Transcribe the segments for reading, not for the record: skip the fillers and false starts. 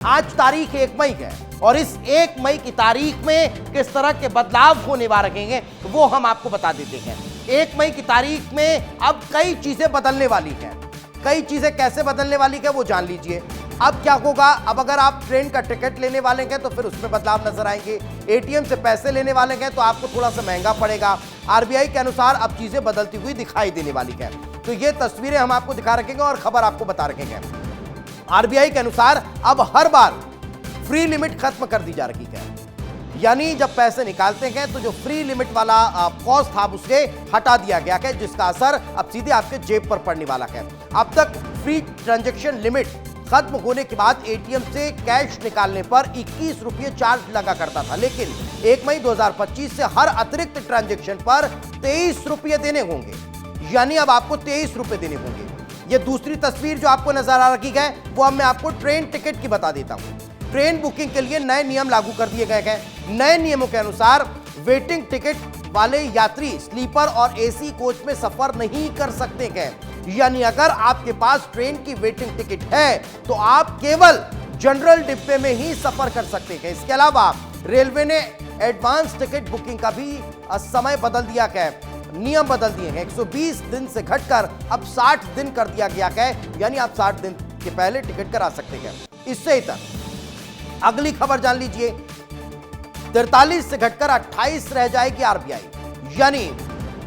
आज तारीख 1 मई है और इस 1 मई की तारीख में किस तरह के बदलाव होने वाले हैं वो हम आपको बता देते हैं। 1 मई की तारीख में अब कई चीजें बदलने वाली हैं। कई चीजें कैसे बदलने वाली है वो जान लीजिए। अब क्या होगा, अब अगर आप ट्रेन का टिकट लेने वाले हैं तो फिर उसमें बदलाव नजर आएंगे। एटीएम से पैसे लेने वाले हैं तो आपको थोड़ा सा महंगा पड़ेगा। आरबीआई के अनुसार अब चीजें बदलती हुई दिखाई देने वाली है। तो ये तस्वीरें हम आपको दिखा रखेंगे और खबर आपको बता रखेंगे। आरबीआई के अनुसार अब हर बार फ्री लिमिट खत्म कर दी जा रही है, यानी जब पैसे निकालते हैं तो जो फ्री लिमिट वाला कॉस्ट था उसे हटा दिया गया है, जिसका असर अब सीधे आपके जेब पर पड़ने वाला है। अब तक फ्री ट्रांजैक्शन लिमिट खत्म होने के बाद एटीएम से कैश निकालने पर 21 रुपये चार्ज लगा करता था, लेकिन 1 मई 2025 से हर अतिरिक्त ट्रांजैक्शन पर 23 रुपये देने होंगे, यानी अब आपको 23 रुपये देने होंगे। ये दूसरी तस्वीर जो आपको नजर आ रही है वो अब मैं आपको ट्रेन टिकट की बता देता हूं। ट्रेन बुकिंग के लिए नए नियम लागू कर दिए गए हैं। नए नियमों के अनुसार वेटिंग टिकट वाले यात्री स्लीपर और एसी कोच में सफर नहीं कर सकते हैं, यानी अगर आपके पास ट्रेन की वेटिंग टिकट है तो आप केवल जनरल डिब्बे में ही सफर कर सकते हैं। इसके अलावा रेलवे ने एडवांस टिकट बुकिंग का भी समय बदल दिया है, नियम बदल दिए हैं। 120 दिन से घटकर अब 60 दिन कर दिया गया है, यानी आप 60 दिन के पहले टिकट करा सकते हैं। इससे इतर अगली खबर जान लीजिए। 43 से घटकर 28 रह जाएगी आरबीआई, यानी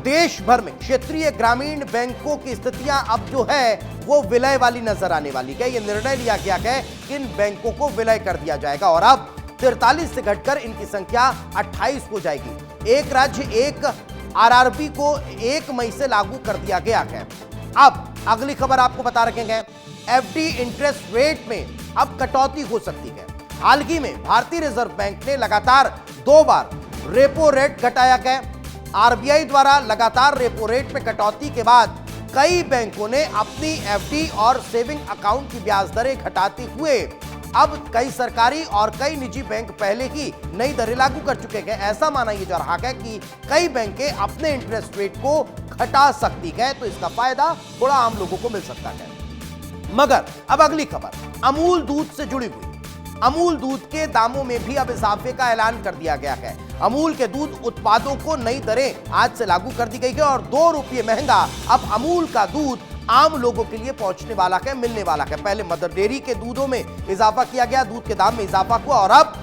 देश भर में क्षेत्रीय ग्रामीण बैंकों की स्थितियां अब जो है वो विलय वाली नजर आने वाली है। यह निर्णय लिया गया है कि इन बैंकों को विलय कर दिया जाएगा और अब 43 से घटकर इनकी संख्या 28 हो जाएगी। एक राज्य एक आरआरबी को 1 मई से लागू कर दिया गया है। अब अगली खबर आपको बता रखेंगे, एफडी इंटरेस्ट रेट में अब कटौती हो सकती है। हाल ही में भारतीय रिजर्व बैंक ने लगातार 2 बार रेपो रेट घटाया है। आरबीआई द्वारा लगातार रेपो रेट में कटौती के बाद कई बैंकों ने अपनी एफडी और सेविंग अकाउंट की ब्याज दरें घटाते हुए अब कई सरकारी और कई निजी बैंक पहले ही नई दरें लागू कर चुके हैं। ऐसा माना यह जा रहा है कि कई बैंकें अपने इंटरेस्ट रेट को घटा सकती है, तो इसका फायदा थोड़ा आम लोगों को मिल सकता है। मगर अब अगली खबर अमूल दूध से जुड़ी हुई। अमूल दूध के दामों में भी अब इजाफे का ऐलान कर दिया गया है। अमूल के दूध उत्पादों को नई दरें आज से लागू कर दी गई है और 2 रुपये महंगा अब अमूल का दूध आम लोगों के लिए पहुंचने वाला है, मिलने वाला है। पहले मदर डेयरी के दूधों में इजाफा किया गया, दूध के दाम में इजाफा हुआ और अब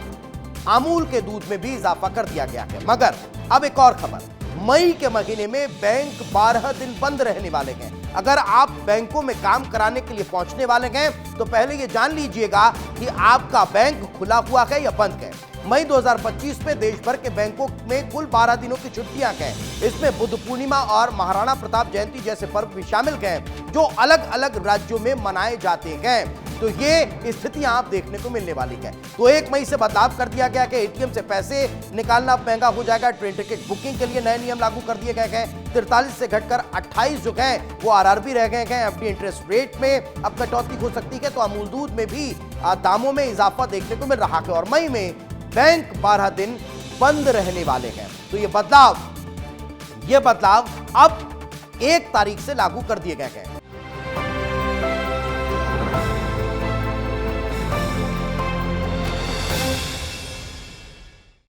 अमूल के दूध में भी इजाफा कर दिया गया है। मगर अब एक और खबर, मई के महीने में बैंक 12 दिन बंद रहने वाले हैं। अगर आप बैंकों में काम कराने के लिए पहुंचने वाले हैं तो पहले यह जान लीजिएगा कि आपका बैंक खुला हुआ है या बंद है। मई 2025 में देश भर के बैंकों में कुल 12 दिनों की छुट्टियां हैं। इसमें बुद्ध पूर्णिमा और महाराणा प्रताप जयंती जैसे पर्व भी शामिल हैं जो अलग अलग राज्यों में मनाए जाते हैं। तो ये स्थितियां आप देखने को मिलने वाली है। तो 1 मई से बदलाव कर दिया गया कि एटीएम से पैसे निकालना महंगा हो जाएगा। ट्रेन टिकट बुकिंग के लिए नए नियम लागू कर दिए गए हैं। 43 से घटकर 28 जो है वो आरआरबी रह गए हैं। एफडी इंटरेस्ट रेट में अब कटौती हो सकती है, तो अमूल दूध में भी दामों में इजाफा देखने को मिल रहा है और मई में बैंक 12 दिन बंद रहने वाले हैं। तो ये बदलाव अब 1 तारीख से लागू कर दिए गए हैं।